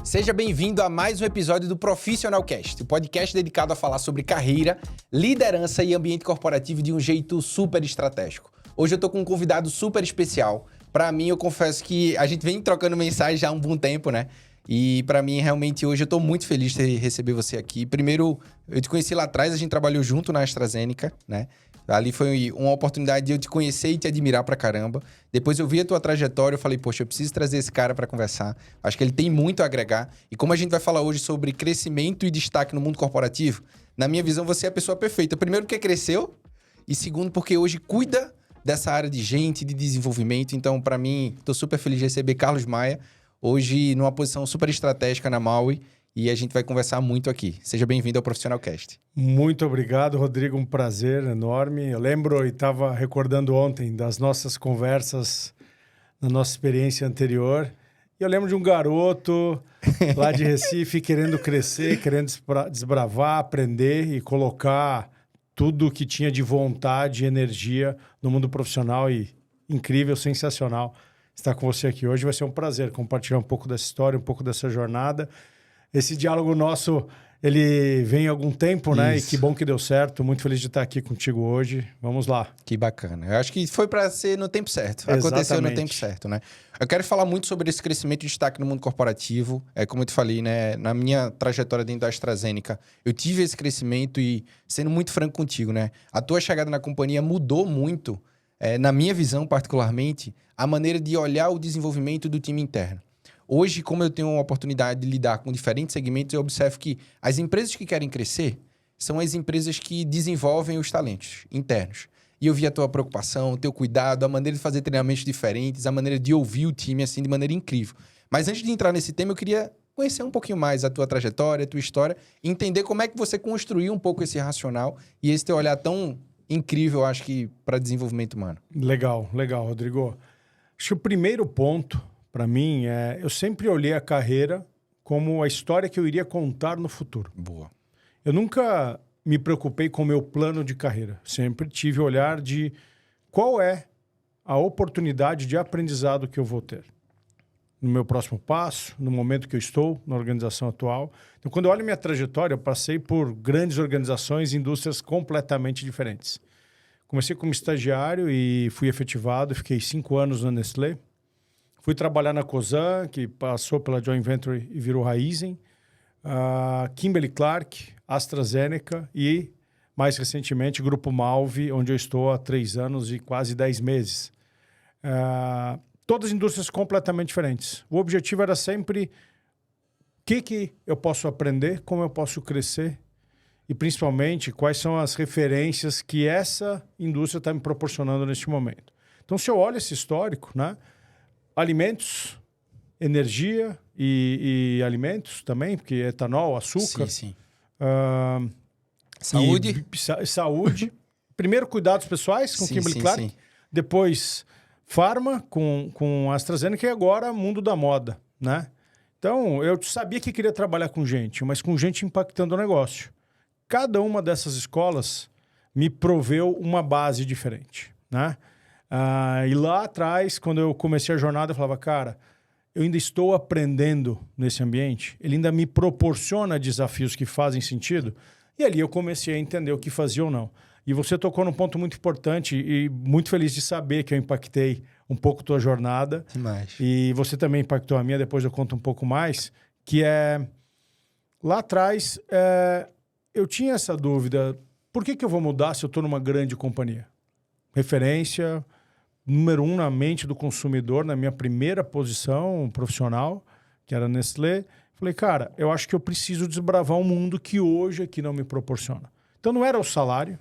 Seja bem-vindo a mais um episódio do Profissional Cast, o podcast dedicado a falar sobre carreira, liderança e ambiente corporativo de um jeito super estratégico. Hoje eu tô com um convidado super especial. Para mim, eu confesso que a gente vem trocando mensagem já há um bom tempo, né? E para mim, realmente, hoje eu tô muito feliz de receber você aqui. Primeiro, eu te conheci lá atrás, a gente trabalhou junto na AstraZeneca, né? Ali foi uma oportunidade de eu te conhecer e te admirar pra caramba. Depois eu vi a tua trajetória, eu falei, poxa, eu preciso trazer esse cara pra conversar. Acho que ele tem muito a agregar. E como a gente vai falar hoje sobre crescimento e destaque no mundo corporativo, na minha visão, você é a pessoa perfeita. Primeiro, porque cresceu. E segundo, porque hoje cuida dessa área de gente, de desenvolvimento. Então, pra mim, tô super feliz de receber Carlos Maia, hoje numa posição super estratégica na Maui. E a gente vai conversar muito aqui. Seja bem-vindo ao Profissional Cast. Muito obrigado, Rodrigo. Um prazer enorme. Eu lembro e estava recordando ontem das nossas conversas na nossa experiência anterior. E eu lembro de um garoto lá de Recife querendo crescer, querendo desbravar, aprender e colocar tudo que tinha de vontade e energia no mundo profissional. E incrível, sensacional estar com você aqui hoje. Vai ser um prazer compartilhar um pouco dessa história, um pouco dessa jornada. Esse diálogo nosso, ele vem há algum tempo, né? Isso. E que bom que deu certo. Muito feliz de estar aqui contigo hoje. Vamos lá. Que bacana. Eu acho que foi para ser no tempo certo. Aconteceu Exatamente. no tempo certo, né? Eu quero falar muito sobre esse crescimento e destaque no mundo corporativo. Como eu te falei, né? Na minha trajetória dentro da AstraZeneca, eu tive esse crescimento e, sendo muito franco contigo, né? A tua chegada na companhia mudou muito, na minha visão particularmente, a maneira de olhar o desenvolvimento do time interno. Hoje, como eu tenho a oportunidade de lidar com diferentes segmentos, eu observo que as empresas que querem crescer são as empresas que desenvolvem os talentos internos. E eu vi a tua preocupação, o teu cuidado, a maneira de fazer treinamentos diferentes, a maneira de ouvir o time assim de maneira incrível. Mas antes de entrar nesse tema, eu queria conhecer um pouquinho mais a tua trajetória, a tua história, entender como é que você construiu um pouco esse racional e esse teu olhar tão incrível, acho que, para desenvolvimento humano. Legal, Rodrigo. Acho que o primeiro ponto, para mim, eu sempre olhei a carreira como a história que eu iria contar no futuro. Boa. Eu nunca me preocupei com o meu plano de carreira. Sempre tive o olhar de qual é a oportunidade de aprendizado que eu vou ter no meu próximo passo, no momento que eu estou na organização atual. Então, quando eu olho minha trajetória, eu passei por grandes organizações e indústrias completamente diferentes. Comecei como estagiário e fui efetivado, fiquei 5 anos na Nestlé. Fui trabalhar na Cosan, que passou pela Joint Venture e virou Raizen, Kimberly-Clark, AstraZeneca e, mais recentemente, Grupo Malve, onde eu estou há 3 anos e quase 10 meses. Todas indústrias completamente diferentes. O objetivo era sempre o que eu posso aprender, como eu posso crescer e, principalmente, quais são as referências que essa indústria está me proporcionando neste momento. Então, se eu olho esse histórico, né? Alimentos, energia e alimentos também, porque etanol, açúcar. Sim. Saúde. Saúde. Primeiro, cuidados pessoais com Kimberly-Clark. Depois, farma com AstraZeneca e agora mundo da moda, né? Então, eu sabia que queria trabalhar com gente, mas com gente impactando o negócio. Cada uma dessas escolas me proveu uma base diferente, né? E lá atrás, quando eu comecei a jornada, eu falava, cara, eu ainda estou aprendendo nesse ambiente, ele ainda me proporciona desafios que fazem sentido, e ali eu comecei a entender o que fazia ou não. E você tocou num ponto muito importante e muito feliz de saber que eu impactei um pouco tua jornada. Demais. E você também impactou a minha, depois eu conto um pouco mais, que lá atrás, eu tinha essa dúvida, por que eu vou mudar se eu estou numa grande companhia? Referência número 1 na mente do consumidor, na minha primeira posição profissional, que era Nestlé. Falei, cara, eu acho que eu preciso desbravar um mundo que hoje aqui não me proporciona. Então não era o salário,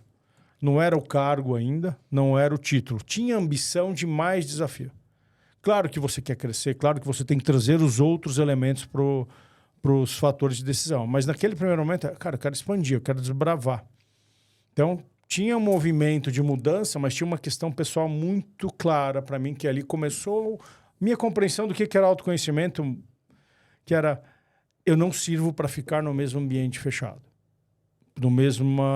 não era o cargo ainda, não era o título. Tinha ambição de mais desafio. Claro que você quer crescer, claro que você tem que trazer os outros elementos para os fatores de decisão. Mas naquele primeiro momento, cara, eu quero expandir, eu quero desbravar. Então, tinha um movimento de mudança, mas tinha uma questão pessoal muito clara para mim, que ali começou minha compreensão do que era autoconhecimento, que era, eu não sirvo para ficar no mesmo ambiente fechado.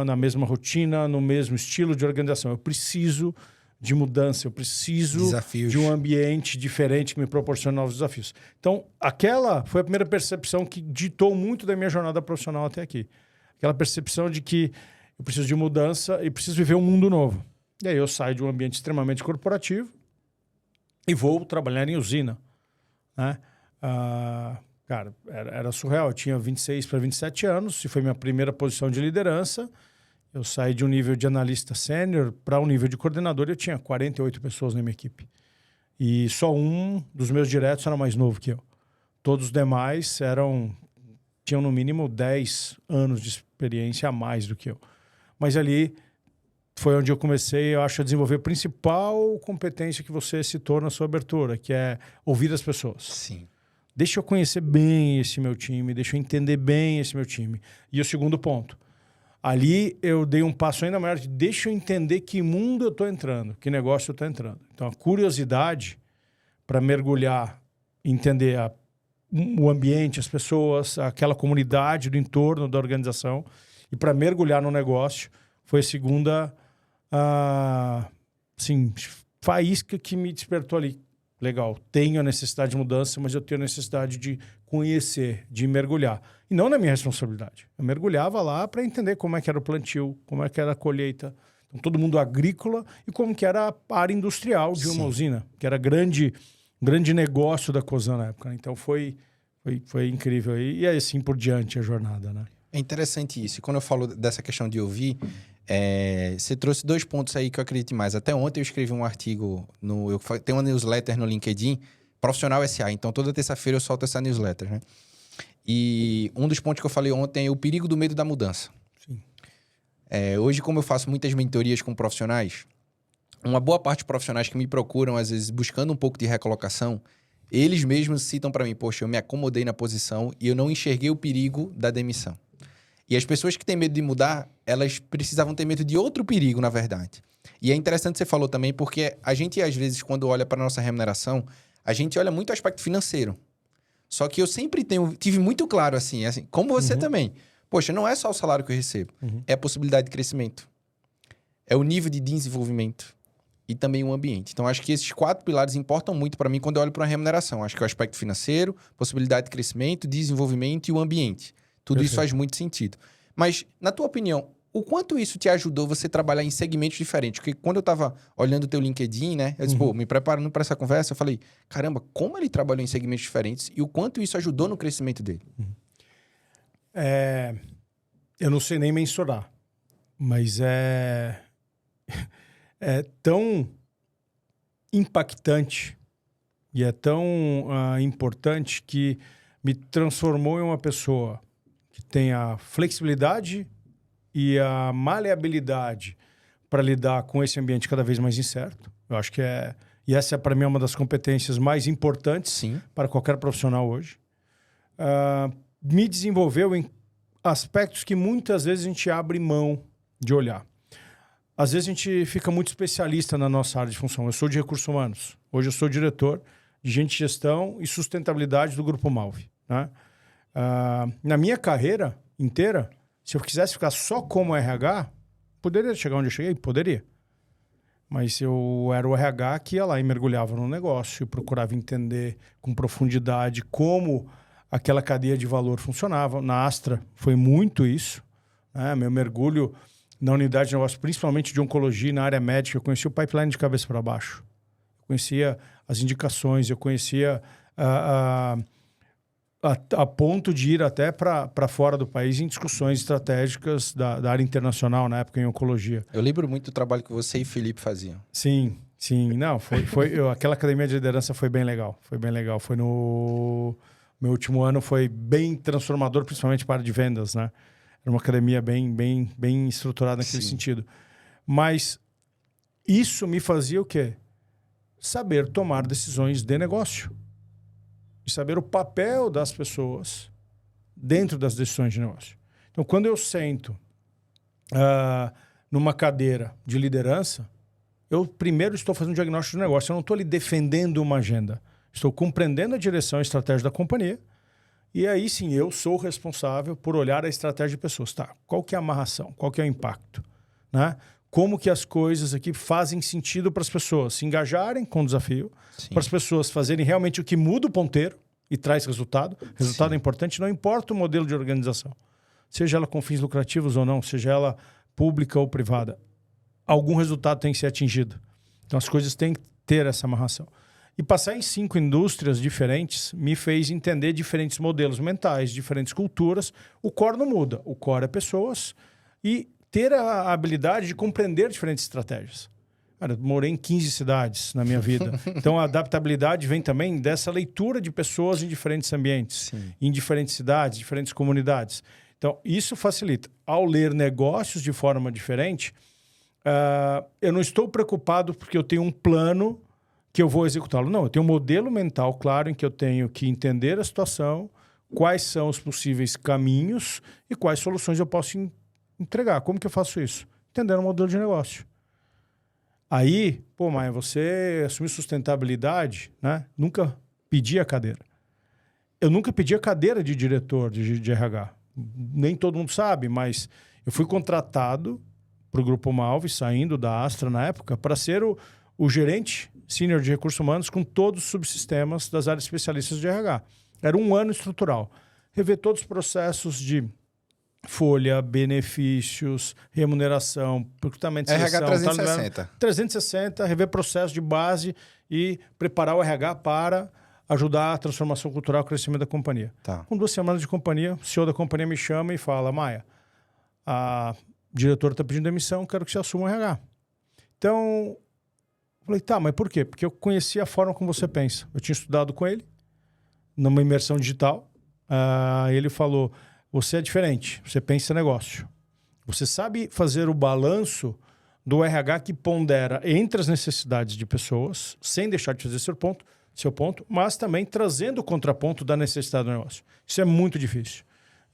na mesma rotina, no mesmo estilo de organização. Eu preciso de mudança, eu preciso Desafios. de um ambiente diferente que me proporcione novos desafios. Então, aquela foi a primeira percepção que ditou muito da minha jornada profissional até aqui. Aquela percepção de que eu preciso de mudança e preciso viver um mundo novo. E aí eu saio de um ambiente extremamente corporativo e vou trabalhar em usina, né? Cara, era surreal. Eu tinha 26 para 27 anos, e foi minha primeira posição de liderança. Eu saí de um nível de analista sênior para um nível de coordenador e eu tinha 48 pessoas na minha equipe. E só um dos meus diretos era mais novo que eu. Todos os demais tinham no mínimo 10 anos de experiência a mais do que eu. Mas ali foi onde eu comecei, eu acho, a desenvolver a principal competência que você citou na sua abertura, que é ouvir as pessoas. Sim. Deixa eu conhecer bem esse meu time, deixa eu entender bem esse meu time. E o segundo ponto, ali eu dei um passo ainda maior de deixa eu entender que mundo eu estou entrando, que negócio eu estou entrando. Então, a curiosidade para mergulhar, entender o ambiente, as pessoas, aquela comunidade do entorno da organização, e para mergulhar no negócio, foi a segunda faísca que me despertou ali. Legal, tenho a necessidade de mudança, mas eu tenho a necessidade de conhecer, de mergulhar. E não na minha responsabilidade. Eu mergulhava lá para entender como é que era o plantio, como é que era a colheita. Então, todo mundo agrícola e como que era a área industrial de uma usina, que era grande negócio da Cosan na época. Então, foi incrível. E assim por diante a jornada, né? É interessante isso. E quando eu falo dessa questão de ouvir, você trouxe 2 pontos aí que eu acredito mais. Até ontem eu escrevi um artigo, eu tenho uma newsletter no LinkedIn, Profissional SA. Então, toda terça-feira eu solto essa newsletter, né? E um dos pontos que eu falei ontem é o perigo do medo da mudança. Sim. Hoje, como eu faço muitas mentorias com profissionais, uma boa parte de profissionais que me procuram, às vezes, buscando um pouco de recolocação, eles mesmos citam para mim, poxa, eu me acomodei na posição e eu não enxerguei o perigo da demissão. E as pessoas que têm medo de mudar, elas precisavam ter medo de outro perigo, na verdade. E é interessante você falou também, porque a gente, às vezes, quando olha para a nossa remuneração, a gente olha muito o aspecto financeiro. Só que eu sempre tive muito claro, assim como você também. Poxa, não é só o salário que eu recebo. É a possibilidade de crescimento. É o nível de desenvolvimento. E também o ambiente. Então, acho que esses 4 pilares importam muito para mim quando eu olho para uma remuneração. Acho que é o aspecto financeiro, possibilidade de crescimento, desenvolvimento e o ambiente. Tudo isso faz muito sentido. Mas, na tua opinião, o quanto isso te ajudou você trabalhar em segmentos diferentes? Porque quando eu estava olhando o teu LinkedIn, né? Eu disse, me preparando para essa conversa, eu falei, caramba, como ele trabalhou em segmentos diferentes e o quanto isso ajudou no crescimento dele? Eu não sei nem mensurar, mas é tão impactante e é tão importante que me transformou em uma pessoa que tem a flexibilidade e a maleabilidade para lidar com esse ambiente cada vez mais incerto. Eu acho que e essa para mim é uma das competências mais importantes para qualquer profissional hoje. Me desenvolveu em aspectos que muitas vezes a gente abre mão de olhar. Às vezes a gente fica muito especialista na nossa área de função. Eu sou de recursos humanos. Hoje eu sou diretor de gente de gestão e sustentabilidade do Grupo Malve, né? Na minha carreira inteira, se eu quisesse ficar só como RH, poderia chegar onde eu cheguei? Poderia. Mas eu era o RH que ia lá e mergulhava no negócio e procurava entender com profundidade como aquela cadeia de valor funcionava. Na Astra foi muito isso, né? Meu mergulho na unidade de negócio, principalmente de oncologia, na área médica, eu conhecia o pipeline de cabeça para baixo. Eu conhecia as indicações, eu conhecia a ponto de ir até para fora do país em discussões estratégicas da área internacional, na época em oncologia. Eu lembro muito do trabalho que você e Felipe faziam. Sim. Não, aquela academia de liderança foi bem legal. Foi bem legal. Foi no meu último ano, foi bem transformador, principalmente para a área de vendas, né? Era uma academia bem estruturada naquele sentido. Mas isso me fazia o quê? Saber tomar decisões de negócio. E saber o papel das pessoas dentro das decisões de negócio. Então, quando eu sento numa cadeira de liderança, eu primeiro estou fazendo um diagnóstico de negócio. Eu não estou ali defendendo uma agenda. Estou compreendendo a direção e a estratégia da companhia E aí sim, eu sou o responsável por olhar a estratégia de pessoas. Tá, qual que é a amarração? Qual que é o impacto? Né? Como que as coisas aqui fazem sentido para as pessoas se engajarem com o desafio, para as pessoas fazerem realmente o que muda o ponteiro e traz resultado. Resultado é importante, não importa o modelo de organização. Seja ela com fins lucrativos ou não, seja ela pública ou privada. Algum resultado tem que ser atingido. Então as coisas têm que ter essa amarração. E passar em 5 indústrias diferentes me fez entender diferentes modelos mentais, diferentes culturas. O core não muda. O core é pessoas e ter a habilidade de compreender diferentes estratégias. Cara, eu morei em 15 cidades na minha vida. Então, a adaptabilidade vem também dessa leitura de pessoas em diferentes ambientes, em diferentes cidades, diferentes comunidades. Então, isso facilita. Ao ler negócios de forma diferente, eu não estou preocupado porque eu tenho um plano que eu vou executá-lo. Não, eu tenho um modelo mental claro em que eu tenho que entender a situação, quais são os possíveis caminhos e quais soluções eu posso entregar. Como que eu faço isso? Entendendo o modelo de negócio. Aí, pô, Maia, você assumiu sustentabilidade, né? Nunca pedi a cadeira. Eu nunca pedi a cadeira de diretor de RH. Nem todo mundo sabe, mas eu fui contratado para o Grupo Malve, saindo da Astra na época, para ser o gerente sênior de recursos humanos com todos os subsistemas das áreas especialistas de RH. Era um ano estrutural. Rever todos os processos de folha, benefícios, remuneração, recrutamento de seleção. RH 360. 360, rever processo de base e preparar o RH para ajudar a transformação cultural e o crescimento da companhia. Tá. Com 2 semanas de companhia, o CEO da companhia me chama e fala: Maia, a diretora está pedindo demissão, quero que você assuma o RH. Então, eu falei, tá, mas por quê? Porque eu conhecia a forma como você pensa. Eu tinha estudado com ele, numa imersão digital. Ele falou, você é diferente, você pensa negócio. Você sabe fazer o balanço do RH que pondera entre as necessidades de pessoas, sem deixar de fazer seu ponto, mas também trazendo o contraponto da necessidade do negócio. Isso é muito difícil.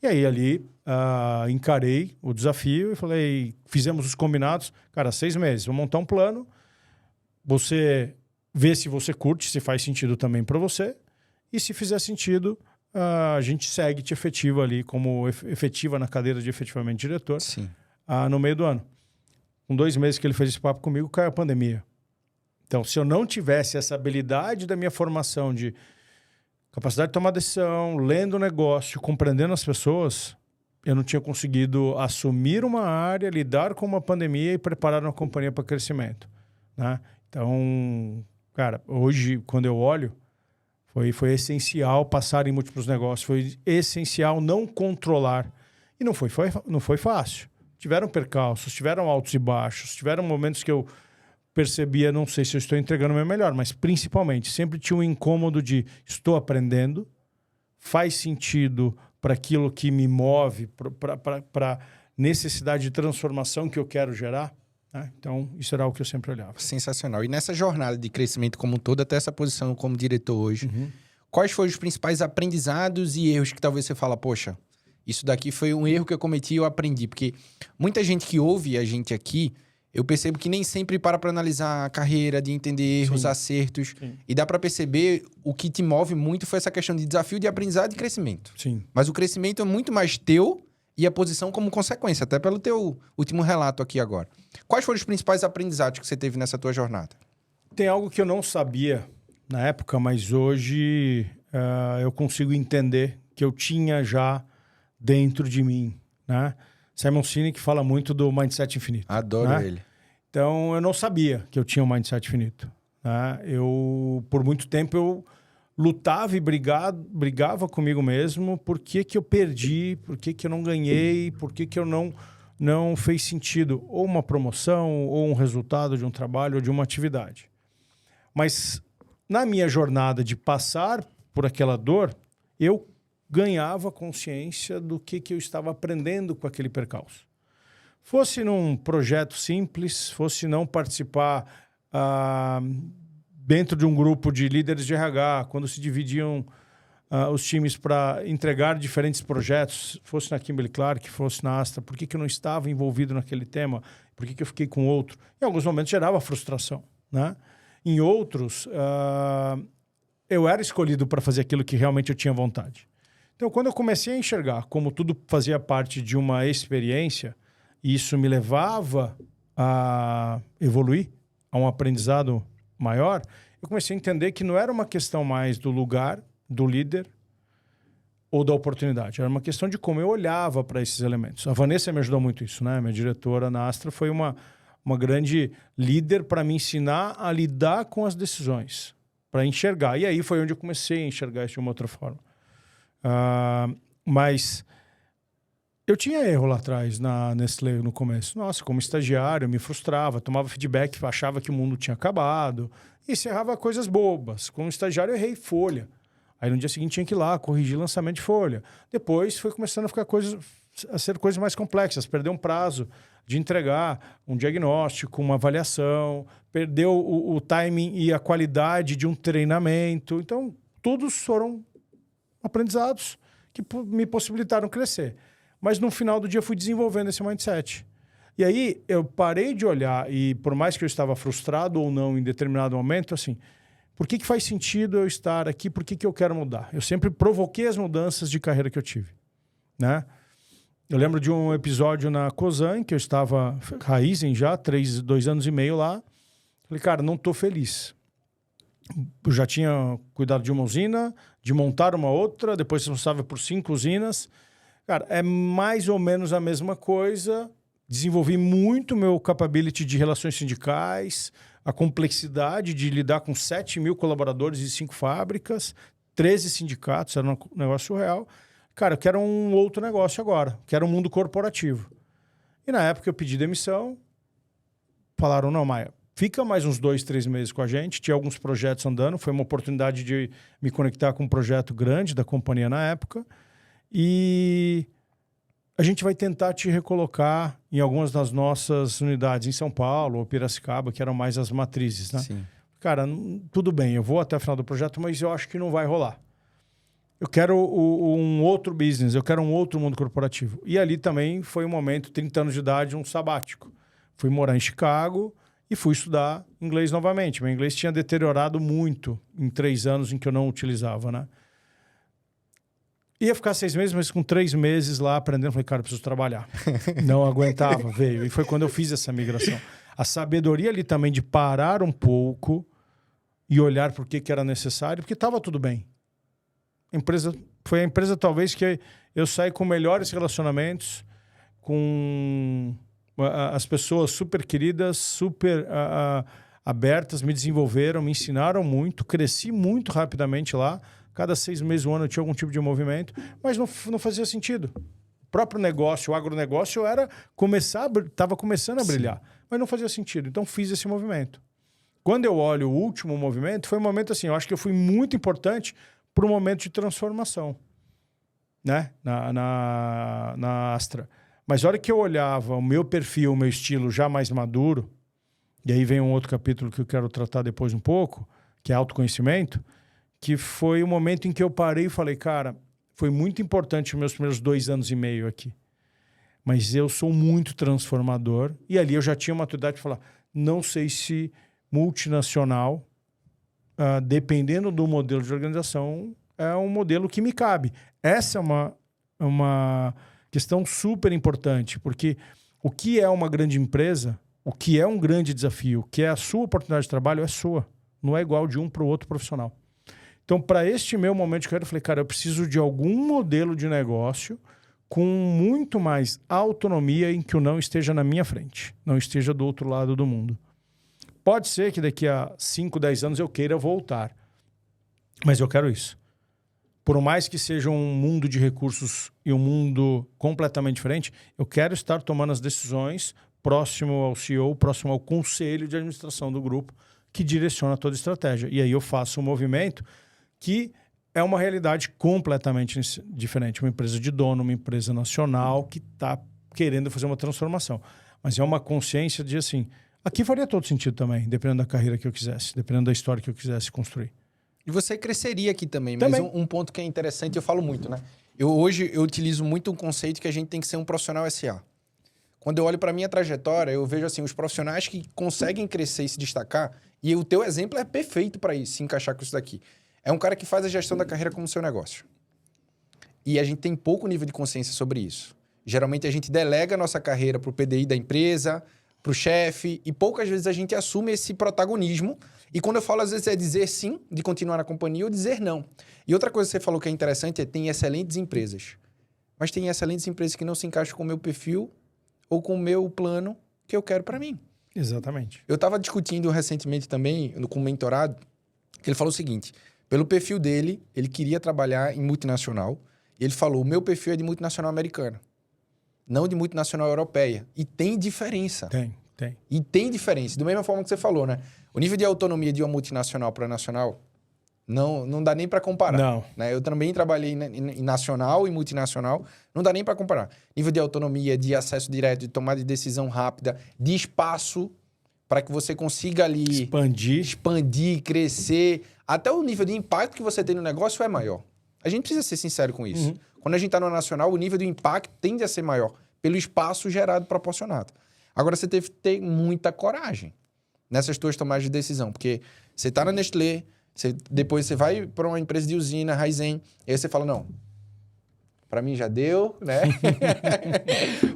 E aí ali encarei o desafio e falei, fizemos os combinados, cara, 6 meses, vou montar um plano, você vê se você curte, se faz sentido também para você, e se fizer sentido, a gente segue te efetiva ali como efetiva na cadeira de efetivamente diretor. Sim. No meio do ano. Com 2 meses que ele fez esse papo comigo, caiu a pandemia. Então, se eu não tivesse essa habilidade da minha formação de capacidade de tomar decisão, lendo o negócio, compreendendo as pessoas, eu não tinha conseguido assumir uma área, lidar com uma pandemia e preparar uma companhia para crescimento. Né? Então, cara, hoje, quando eu olho, foi essencial passar em múltiplos negócios, foi essencial não controlar. E não foi fácil. Tiveram percalços, tiveram altos e baixos, tiveram momentos que eu percebia, não sei se eu estou entregando o meu melhor, mas principalmente sempre tinha um incômodo de estou aprendendo, faz sentido para aquilo que me move, para a necessidade de transformação que eu quero gerar. Né? Então, isso era o que eu sempre olhava. Sensacional. E nessa jornada de crescimento como um todo, até essa posição como diretor hoje, quais foram os principais aprendizados e erros que talvez você fala, poxa, isso daqui foi um erro que eu cometi e eu aprendi? Porque muita gente que ouve a gente aqui, eu percebo que nem sempre para analisar a carreira, de entender erros, acertos. Sim. E dá para perceber o que te move muito foi essa questão de desafio, de aprendizado e crescimento. Sim. Mas o crescimento é muito mais teu e a posição como consequência, até pelo teu último relato aqui agora. Quais foram os principais aprendizados que você teve nessa tua jornada? Tem algo que eu não sabia na época, mas hoje eu consigo entender que eu tinha já dentro de mim, né? Simon Sinek fala muito do mindset infinito. Adoro, né? Ele. Então, eu não sabia que eu tinha um mindset infinito. Né? Por muito tempo, eu lutava e brigava comigo mesmo. Por que eu perdi? Por que eu não ganhei? Por que eu não fez sentido? Ou uma promoção, ou um resultado de um trabalho, ou de uma atividade. Mas, na minha jornada de passar por aquela dor, eu ganhava consciência do que eu estava aprendendo com aquele percalço. Fosse num projeto simples, fosse não participar dentro de um grupo de líderes de RH, quando se dividiam os times para entregar diferentes projetos, fosse na Kimberly-Clark, fosse na Astra, por que eu não estava envolvido naquele tema? Por que eu fiquei com outro? Em alguns momentos gerava frustração. Né? Em outros, eu era escolhido para fazer aquilo que realmente eu tinha vontade. Então, quando eu comecei a enxergar como tudo fazia parte de uma experiência, e isso me levava a evoluir, a um aprendizado maior, eu comecei a entender que não era uma questão mais do lugar, do líder ou da oportunidade. Era uma questão de como eu olhava para esses elementos. A Vanessa me ajudou muito isso, né? Minha diretora na Astra foi uma grande líder para me ensinar a lidar com as decisões, para enxergar. E aí foi onde eu comecei a enxergar isso de uma outra forma. Mas eu tinha erro lá atrás na Nestlé no começo. Nossa, como estagiário, eu me frustrava, tomava feedback, achava que o mundo tinha acabado e encerrava coisas bobas. Como estagiário, eu errei folha. Aí no dia seguinte tinha que ir lá, corrigir lançamento de folha. Depois foi começando a ser coisas mais complexas, perder um prazo de entregar um diagnóstico, uma avaliação, perdeu o timing e a qualidade de um treinamento. Então, todos foram aprendizados que me possibilitaram crescer. Mas no final do dia eu fui desenvolvendo esse mindset. E aí eu parei de olhar e por mais que eu estava frustrado ou não em determinado momento, assim, por que faz sentido eu estar aqui? Por que eu quero mudar? Eu sempre provoquei as mudanças de carreira que eu tive, né? Eu lembro de um episódio na Cosan, que eu estava Raizen já, 2 anos e meio lá. Falei, cara, não estou feliz. Eu já tinha cuidado de uma usina, de montar uma outra, depois responsável por 5 usinas. Cara, é mais ou menos a mesma coisa. Desenvolvi muito meu capability de relações sindicais, a complexidade de lidar com 7.000 colaboradores e 5 fábricas, 13 sindicatos, era um negócio surreal. Cara, eu quero um outro negócio agora, quero um mundo corporativo. E na época eu pedi demissão, falaram, não, Maia, fica mais uns 2, 3 meses com a gente, tinha alguns projetos andando, foi uma oportunidade de me conectar com um projeto grande da companhia na época, e a gente vai tentar te recolocar em algumas das nossas unidades em São Paulo ou Piracicaba, que eram mais as matrizes, né? Sim. Cara, tudo bem, eu vou até o final do projeto, mas eu acho que não vai rolar. Eu quero um outro business, eu quero um outro mundo corporativo. E ali também foi um momento, 30 anos de idade, um sabático. Fui morar em Chicago e fui estudar inglês novamente. Meu inglês tinha deteriorado muito em 3 anos em que eu não utilizava, né? Ia ficar 6 meses, mas com 3 meses lá aprendendo, falei, cara, eu preciso trabalhar. Não aguentava, veio. E foi quando eu fiz essa migração. A sabedoria ali também de parar um pouco e olhar por que era necessário, porque estava tudo bem. Foi a empresa talvez que eu saí com melhores relacionamentos, com as pessoas super queridas, super abertas, me desenvolveram, me ensinaram muito, cresci muito rapidamente lá. Cada 6 meses, 1 ano eu tinha algum tipo de movimento, mas não fazia sentido. O próprio negócio, o agronegócio, estava começando a brilhar, mas não fazia sentido. Então fiz esse movimento. Quando eu olho o último movimento, foi um momento assim, eu acho que eu fui muito importante para um momento de transformação, né? Na Astra. Mas a hora que eu olhava o meu perfil, o meu estilo já mais maduro, e aí vem um outro capítulo que eu quero tratar depois um pouco, que é autoconhecimento, que foi o momento em que eu parei e falei, cara, foi muito importante os meus primeiros 2 anos e meio aqui. Mas eu sou muito transformador. E ali eu já tinha maturidade de falar, não sei se multinacional, dependendo do modelo de organização, é um modelo que me cabe. Essa é uma questão super importante, porque o que é uma grande empresa, o que é um grande desafio, o que é a sua oportunidade de trabalho é sua. Não é igual de um para o outro profissional. Então, para este meu momento de carreira, eu falei, cara, eu preciso de algum modelo de negócio com muito mais autonomia em que eu não esteja na minha frente, não esteja do outro lado do mundo. Pode ser que daqui a 5, 10 anos eu queira voltar, mas eu quero isso. Por mais que seja um mundo de recursos e um mundo completamente diferente, eu quero estar tomando as decisões próximo ao CEO, próximo ao conselho de administração do grupo, que direciona toda a estratégia. E aí eu faço um movimento que é uma realidade completamente diferente. Uma empresa de dono, uma empresa nacional que está querendo fazer uma transformação. Mas é uma consciência de, assim, aqui faria todo sentido também, dependendo da carreira que eu quisesse, dependendo da história que eu quisesse construir. E você cresceria aqui também, mas um ponto que é interessante, eu falo muito, né? Hoje eu utilizo muito um conceito que a gente tem que ser um profissional SA. Quando eu olho para a minha trajetória, eu vejo assim, os profissionais que conseguem crescer e se destacar, e o teu exemplo é perfeito para isso, se encaixar com isso daqui. É um cara que faz a gestão da carreira como seu negócio. E a gente tem pouco nível de consciência sobre isso. Geralmente a gente delega a nossa carreira para o PDI da empresa, para o chefe, e poucas vezes a gente assume esse protagonismo. E quando eu falo, às vezes, é dizer sim, de continuar na companhia, ou dizer não. E outra coisa que você falou que é interessante é que tem excelentes empresas. Mas tem excelentes empresas que não se encaixam com o meu perfil ou com o meu plano que eu quero para mim. Exatamente. Eu estava discutindo recentemente também com um mentorado, que ele falou o seguinte, pelo perfil dele, ele queria trabalhar em multinacional, e ele falou, o meu perfil é de multinacional americana, não de multinacional europeia. E tem diferença. Tem. E tem diferença. Da mesma forma que você falou, né? O nível de autonomia de uma multinacional para nacional não dá nem para comparar. Não. Né? Eu também trabalhei em nacional e multinacional, não dá nem para comparar. Nível de autonomia, de acesso direto, de tomada de decisão rápida, de espaço para que você consiga ali expandir, crescer. Até o nível de impacto que você tem no negócio é maior. A gente precisa ser sincero com isso. Quando a gente está no nacional, o nível de impacto tende a ser maior pelo espaço gerado, proporcionado. Agora, você teve que ter muita coragem nessas tuas tomadas de decisão, porque você está na Nestlé, depois você vai para uma empresa de usina, Raizen, e aí você fala, não, para mim já deu, né?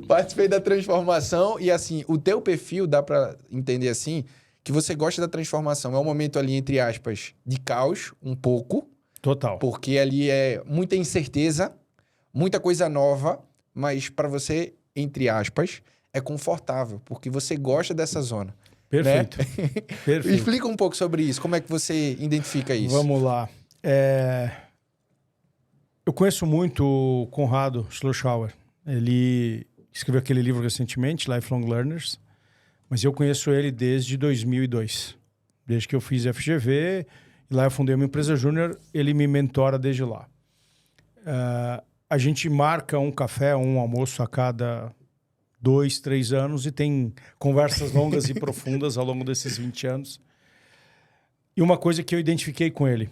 Participei da transformação e, assim, o teu perfil dá para entender, assim, que você gosta da transformação. É um momento ali, entre aspas, de caos, um pouco. Total. Porque ali é muita incerteza, muita coisa nova, mas para você, entre aspas, é confortável, porque você gosta dessa zona. Perfeito. Né? Perfeito. Explica um pouco sobre isso. Como é que você identifica isso? Vamos lá. Eu conheço muito o Conrado Schlossauer. Ele escreveu aquele livro recentemente, Lifelong Learners, mas eu conheço ele desde 2002. Desde que eu fiz FGV, e lá eu fundei uma empresa júnior, ele me mentora desde lá. A gente marca um café, um almoço a cada 2, 3 anos e tem conversas longas e profundas ao longo desses 20 anos. E uma coisa que eu identifiquei com ele,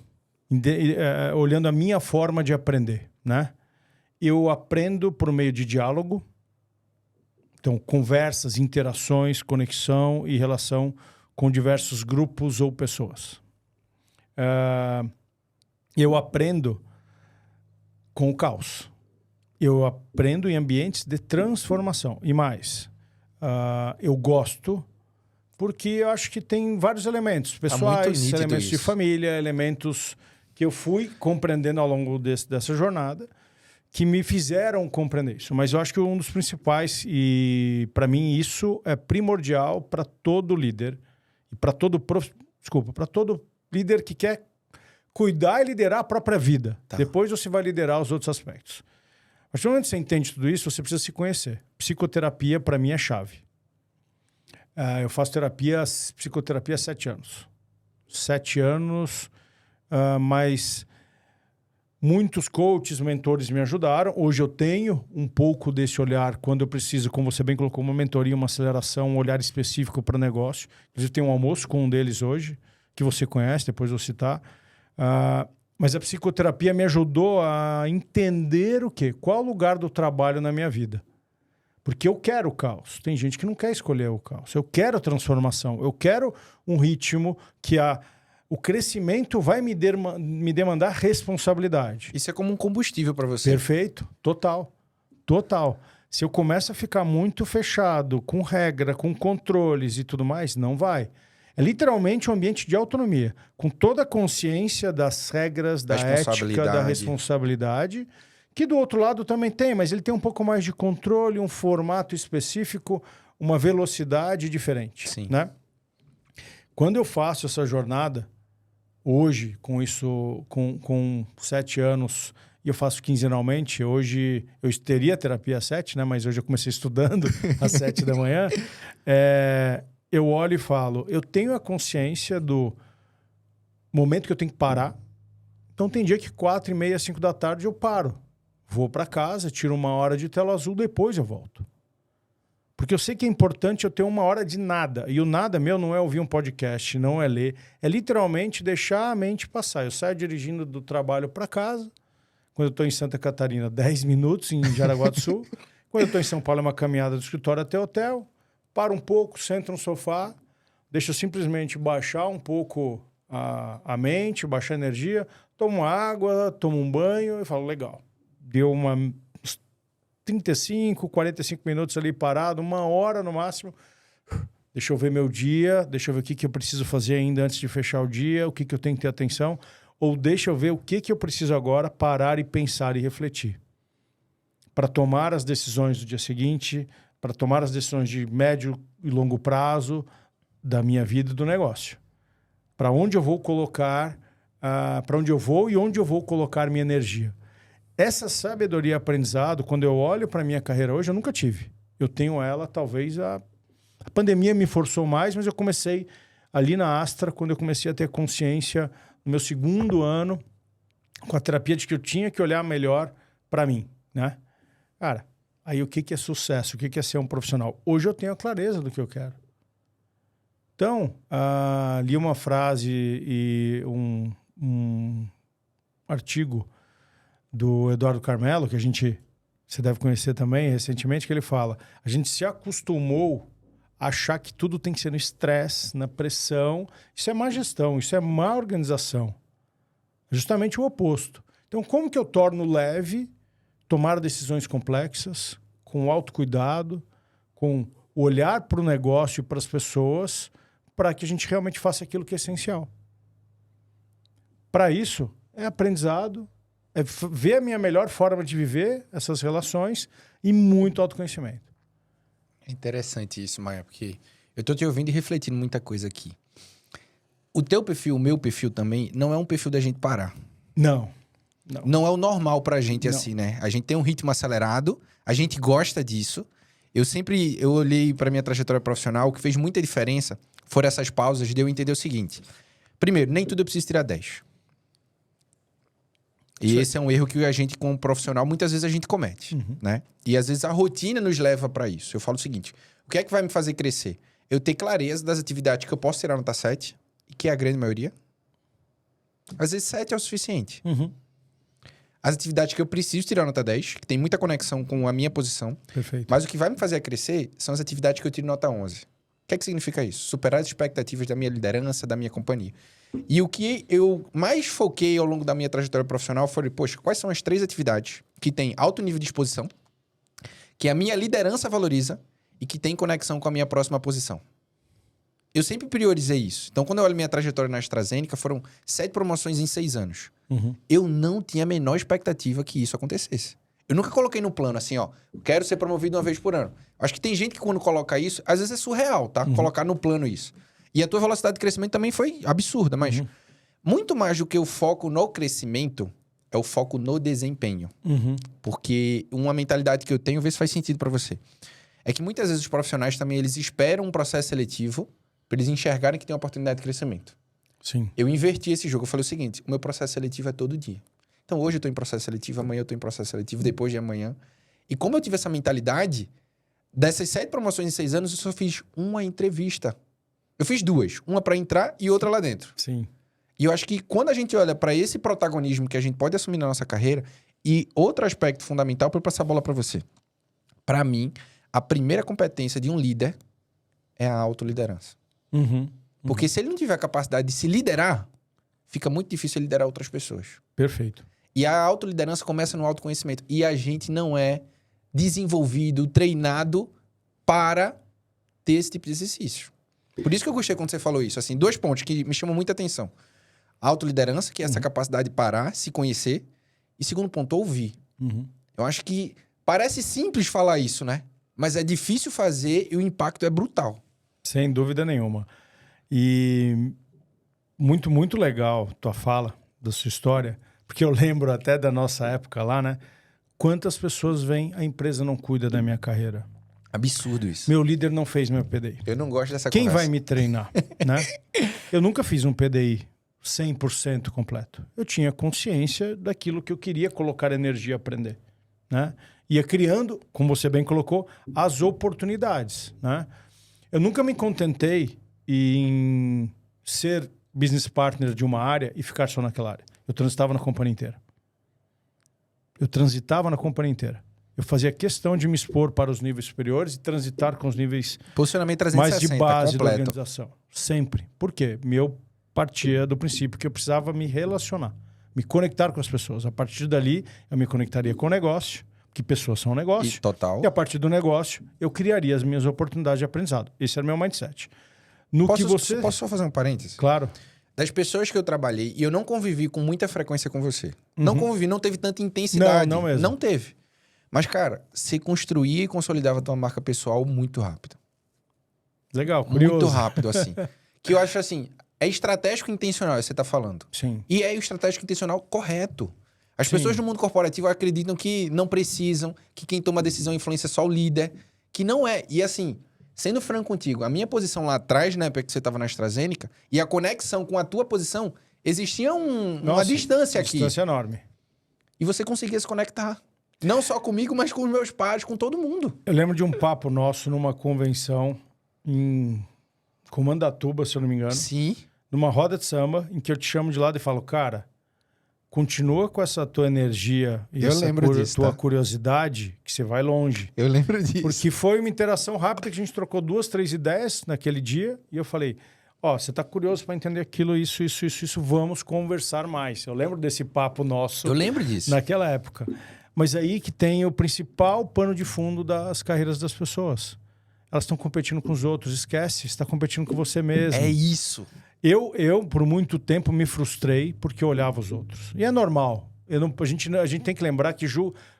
olhando a minha forma de aprender, né? Eu aprendo por meio de diálogo, então conversas, interações, conexão e relação com diversos grupos ou pessoas. Eu aprendo com o caos. Eu aprendo em ambientes de transformação. E mais, eu gosto porque eu acho que tem vários elementos pessoais, elementos de família, elementos que eu fui compreendendo ao longo dessa jornada que me fizeram compreender isso. Mas eu acho que um dos principais, e para mim isso é primordial para todo líder, e para todo líder que quer cuidar e liderar a própria vida. Tá. Depois você vai liderar os outros aspectos. Mas quando você entende tudo isso, você precisa se conhecer. Psicoterapia, para mim, é chave. Eu faço psicoterapia há 7 anos. 7 anos, mas muitos coaches, mentores me ajudaram. Hoje eu tenho um pouco desse olhar quando eu preciso, como você bem colocou, uma mentoria, uma aceleração, um olhar específico para o negócio. Inclusive, tem um almoço com um deles hoje, que você conhece, depois eu vou citar. Mas a psicoterapia me ajudou a entender o quê? Qual o lugar do trabalho na minha vida? Porque eu quero o caos. Tem gente que não quer escolher o caos. Eu quero a transformação. Eu quero um ritmo que o crescimento vai me demandar responsabilidade. Isso é como um combustível para você. Perfeito. Total. Se eu começo a ficar muito fechado, com regra, com controles e tudo mais, não vai. É literalmente um ambiente de autonomia, com toda a consciência das regras, da ética, da responsabilidade, que do outro lado também tem, mas ele tem um pouco mais de controle, um formato específico, uma velocidade diferente. Sim. Né? Quando eu faço essa jornada, hoje, com isso, com 7 anos, e eu faço quinzenalmente, hoje eu teria terapia às 7, né? Mas hoje eu comecei estudando às 7 da manhã, eu olho e falo, eu tenho a consciência do momento que eu tenho que parar. Então tem dia que 4h30, 5 da tarde eu paro. Vou para casa, tiro 1 hora de tela azul, depois eu volto. Porque eu sei que é importante eu ter 1 hora de nada. E o nada meu não é ouvir um podcast, não é ler. É literalmente deixar a mente passar. Eu saio dirigindo do trabalho para casa. Quando eu estou em Santa Catarina, 10 minutos em Jaraguá do Sul. Quando eu estou em São Paulo, é uma caminhada do escritório até o hotel. Paro um pouco, sento no sofá, deixo simplesmente baixar um pouco a mente, baixar a energia, tomo água, tomo um banho e falo, legal, deu uns 35, 45 minutos ali parado, 1 hora no máximo. Deixa eu ver meu dia, deixa eu ver o que eu preciso fazer ainda antes de fechar o dia, o que eu tenho que ter atenção, ou deixa eu ver o que eu preciso agora parar e pensar e refletir. Para tomar as decisões do dia seguinte, para tomar as decisões de médio e longo prazo da minha vida e do negócio. Para onde eu vou colocar, para onde eu vou e onde eu vou colocar minha energia. Essa sabedoria e aprendizado, quando eu olho para a minha carreira hoje, eu nunca tive. Eu tenho ela, talvez, a pandemia me forçou mais, mas eu comecei ali na Astra, quando eu comecei a ter consciência, no meu 2º ano, com a terapia de que eu tinha que olhar melhor para mim, né? Cara, aí o que é sucesso? O que é ser um profissional? Hoje eu tenho a clareza do que eu quero. Então, li uma frase e um artigo do Eduardo Carmelo, que você deve conhecer também recentemente, que ele fala: a gente se acostumou a achar que tudo tem que ser no estresse, na pressão. Isso é má gestão, isso é má organização. É justamente o oposto. Então, como que eu torno leve tomar decisões complexas, com autocuidado, com olhar para o negócio e para as pessoas, para que a gente realmente faça aquilo que é essencial? Para isso, é aprendizado, é ver a minha melhor forma de viver essas relações e muito autoconhecimento. É interessante isso, Maia, porque eu tô te ouvindo e refletindo muita coisa aqui. O teu perfil, o meu perfil também, não é um perfil da gente parar. Não. Não é o normal pra gente assim, né? A gente tem um ritmo acelerado, a gente gosta disso. Eu olhei pra minha trajetória profissional, o que fez muita diferença foram essas pausas de eu entender o seguinte. Primeiro, nem tudo eu preciso tirar 10. E esse é um erro que a gente, como profissional, muitas vezes a gente comete, né? E às vezes a rotina nos leva para isso. Eu falo o seguinte: o que é que vai me fazer crescer? Eu ter clareza das atividades que eu posso tirar nota 7, e que é a grande maioria. Às vezes 7 é o suficiente. As atividades que eu preciso tirar nota 10, que tem muita conexão com a minha posição. Perfeito. Mas o que vai me fazer crescer são as atividades que eu tiro nota 11. O que é que significa isso? Superar as expectativas da minha liderança, da minha companhia. E o que eu mais foquei ao longo da minha trajetória profissional foi, poxa, quais são as 3 atividades que têm alto nível de exposição, que a minha liderança valoriza e que tem conexão com a minha próxima posição? Eu sempre priorizei isso. Então, quando eu olho minha trajetória na AstraZeneca, foram 7 promoções em 6 anos. Eu não tinha a menor expectativa que isso acontecesse. Eu nunca coloquei no plano assim, ó, quero ser promovido 1 vez por ano. Acho que tem gente que quando coloca isso, às vezes é surreal, tá? Colocar no plano isso. E a tua velocidade de crescimento também foi absurda, mas muito mais do que o foco no crescimento, é o foco no desempenho. Porque uma mentalidade que eu tenho, vê se faz sentido pra você, é que muitas vezes os profissionais também, eles esperam um processo seletivo para eles enxergarem que tem uma oportunidade de crescimento. Sim. Eu inverti esse jogo. Eu falei o seguinte: o meu processo seletivo é todo dia. Então, hoje eu tô em processo seletivo, amanhã eu tô em processo seletivo, depois de amanhã. E como eu tive essa mentalidade, dessas 7 promoções em 6 anos, eu só fiz uma entrevista. Eu fiz 2. Uma para entrar e outra lá dentro. Sim. E eu acho que quando a gente olha para esse protagonismo que a gente pode assumir na nossa carreira, e outro aspecto fundamental para eu passar a bola para você. Para mim, a primeira competência de um líder é a autoliderança. Porque se ele não tiver a capacidade de se liderar, fica muito difícil liderar outras pessoas. Perfeito. E a autoliderança começa no autoconhecimento. E a gente não é desenvolvido, treinado para ter esse tipo de exercício. Por isso que eu gostei quando você falou isso. Assim, 2 pontos que me chamam muita atenção. Autoliderança, que é essa capacidade de parar, se conhecer. E segundo ponto, ouvir. Eu acho que parece simples falar isso, né? Mas é difícil fazer e o impacto é brutal. Sem dúvida nenhuma. E muito, muito legal tua fala, da sua história, porque eu lembro até da nossa época lá, né? Quantas pessoas vêm, a empresa não cuida da minha carreira. Absurdo isso. Meu líder não fez meu PDI. Eu não gosto dessa Quem conversa. vai me treinar, né? Eu nunca fiz um PDI 100% completo. Eu tinha consciência daquilo que eu queria colocar energia a aprender, né? Ia criando, como você bem colocou, as oportunidades, né? Eu nunca me contentei em ser business partner de uma área e ficar só naquela área. Eu transitava na companhia inteira. Eu fazia questão de me expor para os níveis superiores e transitar com os níveis Posicionamento 360, mais de base completo. da organização. Sempre. Por quê? Eu partia do princípio que eu precisava me relacionar. Me conectar com as pessoas. A partir dali, eu me conectaria com o negócio, que pessoas são um negócio. Total. E a partir do negócio, eu criaria as minhas oportunidades de aprendizado. Esse era o meu mindset. Posso só fazer um parênteses? Claro. Das pessoas que eu trabalhei, e eu não convivi com muita frequência com você. Não convivi, não teve tanta intensidade. Não mesmo. Não teve. Mas, cara, você construía e consolidava a tua marca pessoal muito rápido. Legal, curioso. Muito rápido, assim. Que eu acho assim, é estratégico e intencional, você tá falando. Sim. E é o estratégico e intencional correto. As Sim. pessoas do mundo corporativo acreditam que não precisam, que quem toma a decisão influencia só o líder, que não é. E assim, sendo franco contigo, a minha posição lá atrás, na época que você estava na AstraZeneca, e a conexão com a tua posição, existia uma distância aqui. Distância enorme. E você conseguia se conectar. Não só comigo, mas com os meus pais, com todo mundo. Eu lembro de um papo nosso numa convenção em Comandatuba, se eu não me engano. Sim. Numa roda de samba, em que eu te chamo de lado e falo, cara, continua com essa tua energia e tua curiosidade, que você vai longe. Eu lembro disso. Porque foi uma interação rápida que a gente trocou 2, 3 ideias naquele dia. E eu falei, você tá curioso para entender aquilo, isso, vamos conversar mais. Eu lembro desse papo nosso. Eu lembro disso. Naquela época. Mas aí que tem o principal pano de fundo das carreiras das pessoas. Elas estão competindo com os outros. Esquece, você está competindo com você mesmo. É isso. Eu, por muito tempo, me frustrei porque eu olhava os outros. E é normal. A gente tem que lembrar que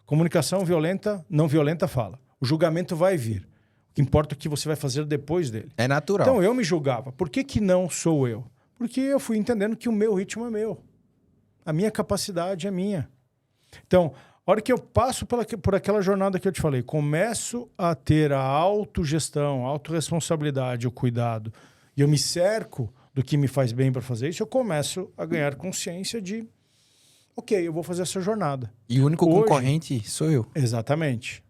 comunicação violenta, não violenta fala. O julgamento vai vir. O que importa é o que você vai fazer depois dele. É natural. Então, eu me julgava. Por que não sou eu? Porque eu fui entendendo que o meu ritmo é meu. A minha capacidade é minha. Então, a hora que eu passo por aquela jornada que eu te falei, começo a ter a autogestão, a autorresponsabilidade, o cuidado, e eu me cerco do que me faz bem para fazer isso, eu começo a ganhar consciência de, ok, eu vou fazer essa jornada. E o único concorrente sou eu. Exatamente.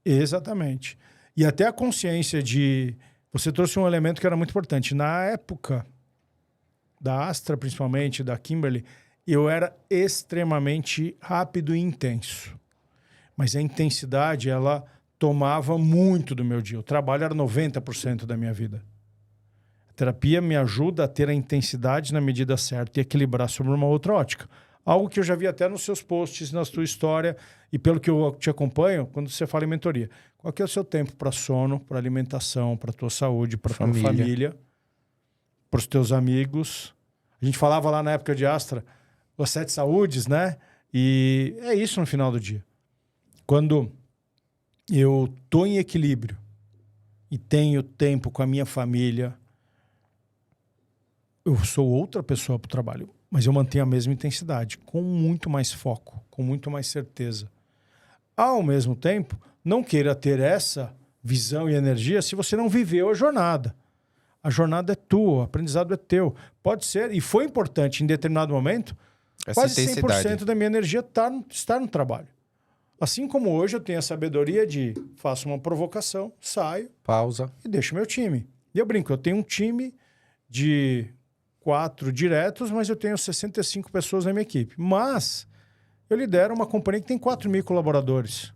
Exatamente. E até a consciência de... Você trouxe um elemento que era muito importante. Na época da Astra, principalmente, da Kimberly, eu era extremamente rápido e intenso. Mas a intensidade, ela tomava muito do meu dia. O trabalho era 90% da minha vida. A terapia me ajuda a ter a intensidade na medida certa e equilibrar sobre uma outra ótica. Algo que eu já vi até nos seus posts, na sua história e pelo que eu te acompanho, quando você fala em mentoria. Qual que é o seu tempo para sono, para alimentação, para tua saúde, para tua família, para os teus amigos? A gente falava lá na época de Astra, as 7 saúdes, né? E é isso no final do dia. Quando eu tô em equilíbrio e tenho tempo com a minha família, eu sou outra pessoa para o trabalho, mas eu mantenho a mesma intensidade, com muito mais foco, com muito mais certeza. Ao mesmo tempo, não queira ter essa visão e energia se você não viveu a jornada. A jornada é tua, o aprendizado é teu. Pode ser, e foi importante em determinado momento, quase 100% da minha energia está no trabalho. Assim como hoje eu tenho a sabedoria de faço uma provocação, saio, pausa e deixo meu time. E eu brinco, eu tenho um time de 4 diretos, mas eu tenho 65 pessoas na minha equipe. Mas eu lidero uma companhia que tem 4.000 colaboradores.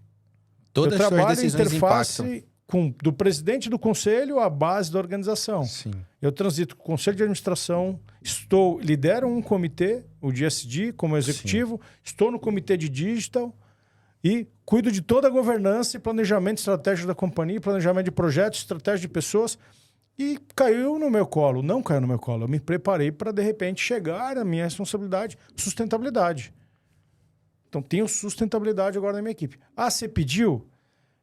Todas as suas decisões interface do presidente do conselho à base da organização. Sim. Eu transito com o conselho de administração, lidero um comitê, o GSD, como executivo, estou no comitê de digital e cuido de toda a governança e planejamento estratégico da companhia, planejamento de projetos, estratégia de pessoas. E caiu no meu colo. Não caiu no meu colo. Eu me preparei para, de repente, chegar à minha responsabilidade, sustentabilidade. Então, tenho sustentabilidade agora na minha equipe. Você pediu?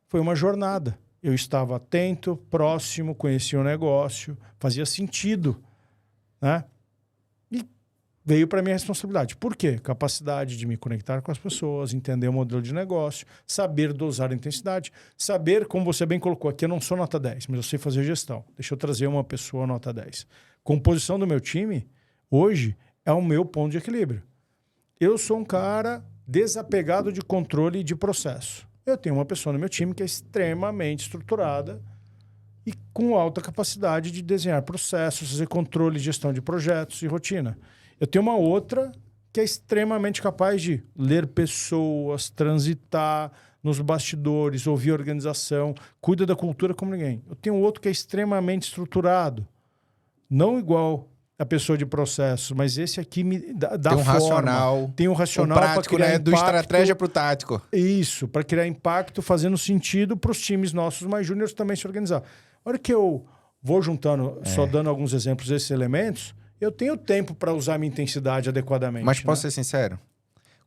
Foi uma jornada. Eu estava atento, próximo, conhecia o negócio, fazia sentido, né? E veio para minha responsabilidade. Por quê? Capacidade de me conectar com as pessoas, entender o modelo de negócio, saber dosar a intensidade, saber, como você bem colocou, aqui eu não sou nota 10, mas eu sei fazer gestão. Deixa eu trazer uma pessoa nota 10. Composição do meu time, hoje, é o meu ponto de equilíbrio. Eu sou um cara desapegado de controle e de processo. Eu tenho uma pessoa no meu time que é extremamente estruturada e com alta capacidade de desenhar processos, fazer controle e gestão de projetos e rotina. Eu tenho uma outra que é extremamente capaz de ler pessoas, transitar nos bastidores, ouvir a organização, cuida da cultura como ninguém. Eu tenho outro que é extremamente estruturado. Não igual a pessoa de processo, mas esse aqui me dá Tem um forma. racional. Tem um racional para prático, criar né? impacto. Do estratégia pro tático. Isso, para criar impacto, fazendo sentido para os times nossos mais júniores também se organizar. A hora que eu vou juntando, só dando alguns exemplos desses elementos, eu tenho tempo para usar a minha intensidade adequadamente. Mas posso ser sincero?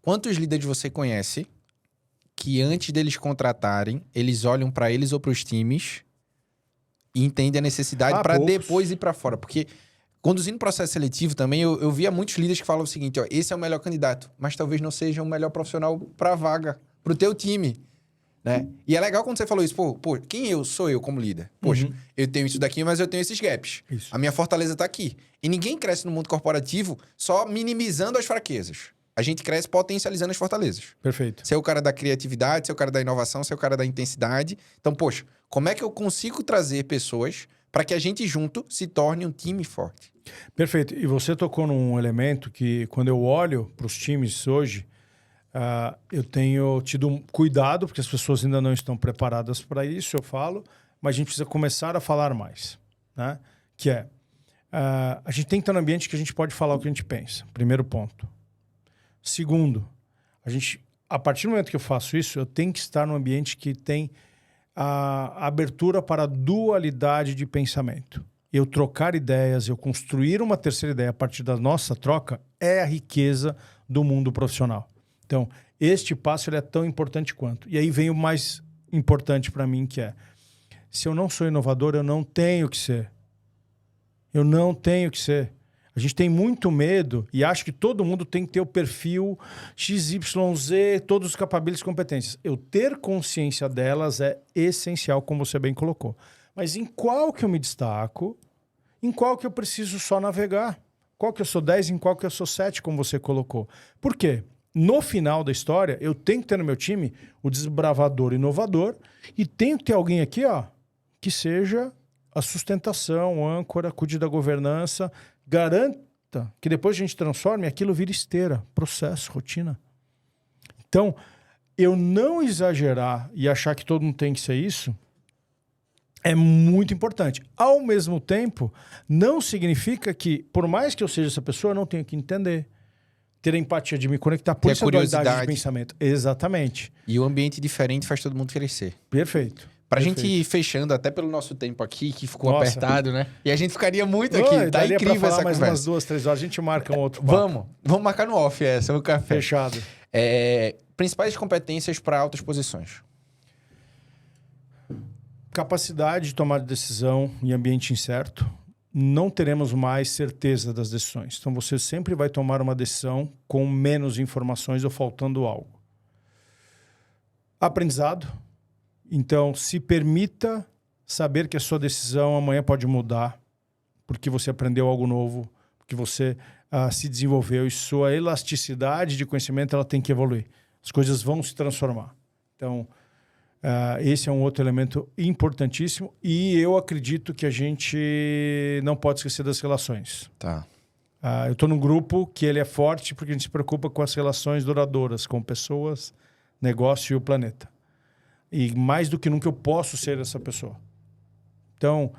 Quantos líderes você conhece que antes deles contratarem, eles olham para eles ou para os times e entendem a necessidade para poucos. depois ir para fora? Porque conduzindo processo seletivo também, eu via muitos líderes que falam o seguinte, ó, esse é o melhor candidato, mas talvez não seja o melhor profissional para a vaga, para o teu time. Né? E é legal quando você falou isso, pô, quem sou eu como líder? Poxa, eu tenho isso daqui, mas eu tenho esses gaps. Isso. A minha fortaleza está aqui. E ninguém cresce no mundo corporativo só minimizando as fraquezas. A gente cresce potencializando as fortalezas. Perfeito. Você é o cara da criatividade, você é o cara da inovação, você é o cara da intensidade. Então, poxa, como é que eu consigo trazer pessoas para que a gente junto se torne um time forte? Perfeito. E você tocou num elemento que, quando eu olho para os times hoje, eu tenho tido um cuidado, porque as pessoas ainda não estão preparadas para isso, eu falo, mas a gente precisa começar a falar mais. Né? Que é, a gente tem que estar no ambiente que a gente pode falar o que a gente pensa. Primeiro ponto. Segundo, a partir do momento que eu faço isso, eu tenho que estar num ambiente que tem a abertura para a dualidade de pensamento. Eu trocar ideias, eu construir uma terceira ideia a partir da nossa troca é a riqueza do mundo profissional. Então, este passo ele é tão importante quanto. E aí vem o mais importante para mim, que é, se eu não sou inovador, eu não tenho que ser. Eu não tenho que ser. A gente tem muito medo e acha que todo mundo tem que ter o perfil XYZ, todos os capabilities e competências. Eu ter consciência delas é essencial, como você bem colocou. Mas em qual que eu me destaco? Em qual que eu preciso só navegar? Qual que eu sou 10, em qual que eu sou 7, como você colocou? Por quê? No final da história, eu tenho que ter no meu time o desbravador inovador e tenho que ter alguém aqui, ó, que seja a sustentação, a âncora, cuide da governança, garanta que depois a gente transforme, aquilo vira esteira, processo, rotina. Então, eu não exagerar e achar que todo mundo tem que ser isso é muito importante. Ao mesmo tempo, não significa que, por mais que eu seja essa pessoa, eu não tenho que entender, ter a empatia de me conectar, por Ter isso a dualidade de pensamento. Exatamente. E o ambiente diferente faz todo mundo crescer. Perfeito. Pra Perfeito. gente ir fechando, até pelo nosso tempo aqui, que ficou Nossa. apertado, né? E a gente ficaria muito Oi, aqui. Tá daria pra incrível falar essa mais conversa. umas 2, 3 horas. A gente marca um outro papo. Vamos marcar no off essa, o café. Fechado. Principais competências para altas posições. Capacidade de tomar decisão em ambiente incerto. Não teremos mais certeza das decisões. Então, você sempre vai tomar uma decisão com menos informações ou faltando algo. Aprendizado. Então, se permita saber que a sua decisão amanhã pode mudar, porque você aprendeu algo novo, porque você se desenvolveu e sua elasticidade de conhecimento ela tem que evoluir. As coisas vão se transformar. Então, esse é um outro elemento importantíssimo e eu acredito que a gente não pode esquecer das relações. Tá. Eu estou num grupo que ele é forte porque a gente se preocupa com as relações duradouras, com pessoas, negócio e o planeta. E mais do que nunca eu posso ser essa pessoa. Então,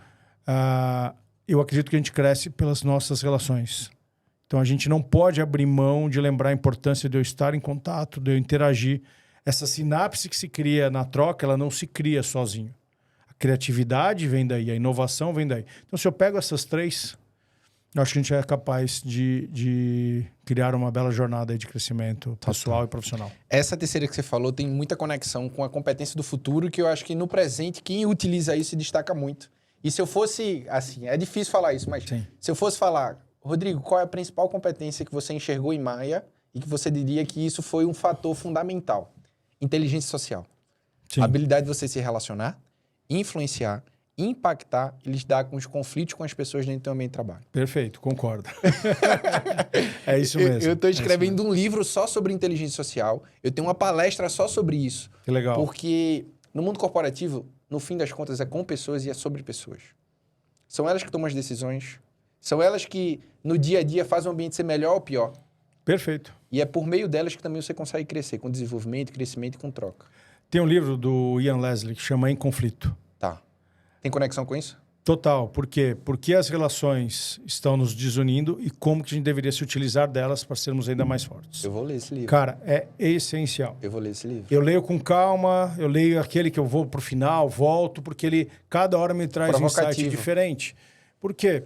eu acredito que a gente cresce pelas nossas relações. Então, a gente não pode abrir mão de lembrar a importância de eu estar em contato, de eu interagir. Essa sinapse que se cria na troca, ela não se cria sozinho. A criatividade vem daí, a inovação vem daí. Então, se eu pego essas três, eu acho que a gente é capaz de criar uma bela jornada aí de crescimento pessoal e profissional. Essa terceira que você falou tem muita conexão com a competência do futuro, que eu acho que no presente, quem utiliza isso se destaca muito. E se eu fosse, assim, é difícil falar isso, mas Sim. Se eu fosse falar, Rodrigo, qual é a principal competência que você enxergou em Maia e que você diria que isso foi um fator fundamental? Inteligência social. Sim. A habilidade de você se relacionar, influenciar, impactar e lidar com os conflitos com as pessoas dentro do teu ambiente de trabalho. Perfeito, concordo. É isso mesmo. Eu estou escrevendo um livro só sobre inteligência social. Eu tenho uma palestra só sobre isso. Que legal. Porque no mundo corporativo, no fim das contas, é com pessoas e é sobre pessoas. São elas que tomam as decisões. São elas que, no dia a dia, fazem o ambiente ser melhor ou pior. Perfeito. E é por meio delas que também você consegue crescer, com desenvolvimento, crescimento e com troca. Tem um livro do Ian Leslie que chama Em Conflito. Tá. Tem conexão com isso? Total. Por quê? Porque as relações estão nos desunindo e como que a gente deveria se utilizar delas para sermos ainda mais fortes. Eu vou ler esse livro. Cara, é essencial. Eu vou ler esse livro. Eu leio com calma, eu leio aquele que eu vou pro final, volto, porque ele cada hora me traz um insight diferente. Por quê?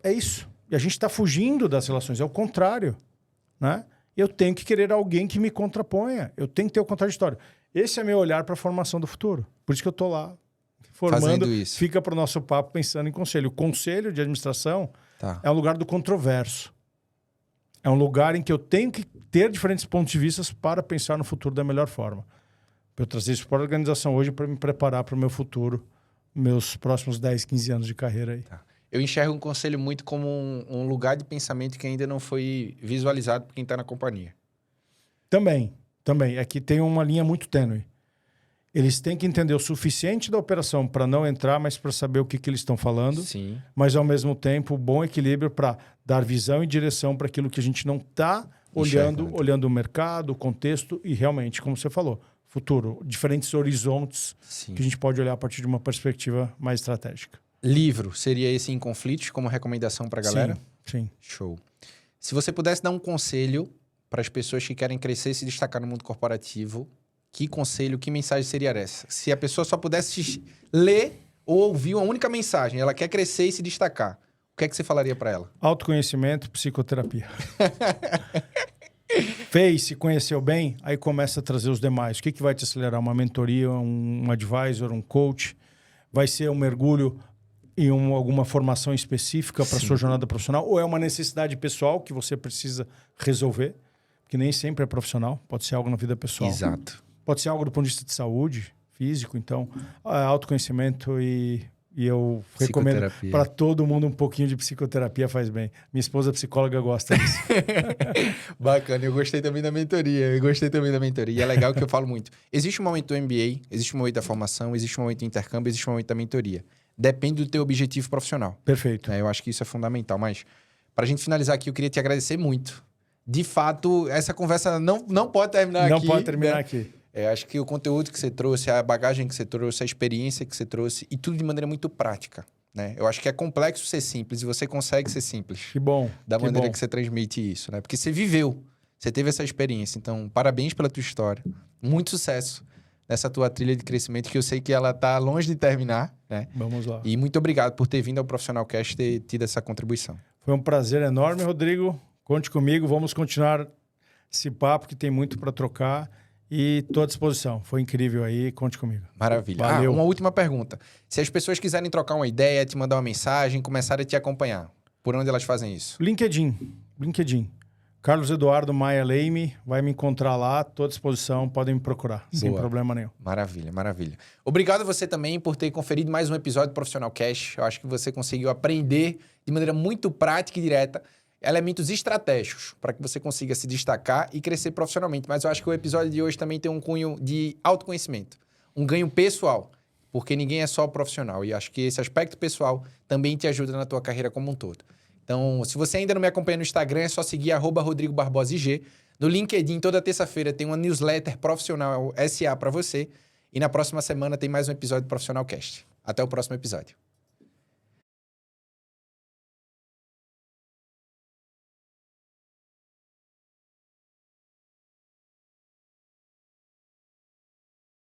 É isso. E a gente está fugindo das relações, é o contrário, né? Eu tenho que querer alguém que me contraponha. Eu tenho que ter o contraditório. Esse é meu olhar para a formação do futuro. Por isso que eu estou lá formando. Isso. Fica para o nosso papo pensando em conselho. O conselho de administração é um lugar do controverso. É um lugar em que eu tenho que ter diferentes pontos de vista para pensar no futuro da melhor forma. Eu trazer isso para a organização hoje para me preparar para o meu futuro, meus próximos 10, 15 anos de carreira aí. Tá. Eu enxergo um conselho muito como um lugar de pensamento que ainda não foi visualizado por quem está na companhia. Também. É que tem uma linha muito tênue. Eles têm que entender o suficiente da operação para não entrar, mas para saber o que eles estão falando. Sim. Mas, ao mesmo tempo, bom equilíbrio para dar visão e direção para aquilo que a gente não está olhando o mercado, o contexto e realmente, como você falou, futuro. Diferentes horizontes que a gente pode olhar a partir de uma perspectiva mais estratégica. Livro, seria esse Em Conflitos como recomendação para a galera? Sim. Show. Se você pudesse dar um conselho para as pessoas que querem crescer e se destacar no mundo corporativo, que conselho, que mensagem seria essa? Se a pessoa só pudesse ler ou ouvir uma única mensagem, ela quer crescer e se destacar, o que é que você falaria para ela? Autoconhecimento, psicoterapia. Fez, se conheceu bem, aí começa a trazer os demais. O que vai te acelerar? Uma mentoria, um advisor, um coach? Vai ser um mergulho em alguma formação específica para a sua jornada profissional? Ou é uma necessidade pessoal que você precisa resolver? Que nem sempre é profissional, pode ser algo na vida pessoal. Exato. Pode ser algo do ponto de vista de saúde, físico. Então, autoconhecimento e eu recomendo para todo mundo um pouquinho de psicoterapia faz bem. Minha esposa psicóloga gosta disso. Bacana, eu gostei também da mentoria. E é legal que eu falo muito. Existe um momento do MBA, existe um momento da formação, existe um momento do intercâmbio, existe um momento da mentoria. Depende do teu objetivo profissional. Perfeito. Eu acho que isso é fundamental. Mas, para a gente finalizar aqui, eu queria te agradecer muito. De fato, essa conversa não pode terminar aqui. Não pode terminar aqui. Acho que o conteúdo que você trouxe, a bagagem que você trouxe, a experiência que você trouxe, e tudo de maneira muito prática, né? Eu acho que é complexo ser simples e você consegue ser simples. Que bom. Da maneira que você transmite isso, né? Porque você viveu, você teve essa experiência. Então, parabéns pela tua história. Muito sucesso nessa tua trilha de crescimento, que eu sei que ela tá longe de terminar, né? Vamos lá. E muito obrigado por ter vindo ao Profissional Cast e ter tido essa contribuição. Foi um prazer enorme, Rodrigo. Conte comigo, vamos continuar esse papo que tem muito para trocar. E estou à disposição. Foi incrível aí, conte comigo. Maravilha. Valeu. Uma última pergunta. Se as pessoas quiserem trocar uma ideia, te mandar uma mensagem, começarem a te acompanhar, por onde elas fazem isso? LinkedIn. Carlos Eduardo Maia Leime, vai me encontrar lá, estou à disposição, podem me procurar, sem problema nenhum. Maravilha. Obrigado a você também por ter conferido mais um episódio do Profissional Cast. Eu acho que você conseguiu aprender de maneira muito prática e direta elementos estratégicos para que você consiga se destacar e crescer profissionalmente. Mas eu acho que o episódio de hoje também tem um cunho de autoconhecimento, um ganho pessoal, porque ninguém é só profissional. E acho que esse aspecto pessoal também te ajuda na tua carreira como um todo. Então, se você ainda não me acompanha no Instagram, é só seguir @RodrigoBarbosaIG. No LinkedIn, toda terça-feira, tem uma newsletter profissional SA para você. E na próxima semana tem mais um episódio do Profissional Cast. Até o próximo episódio.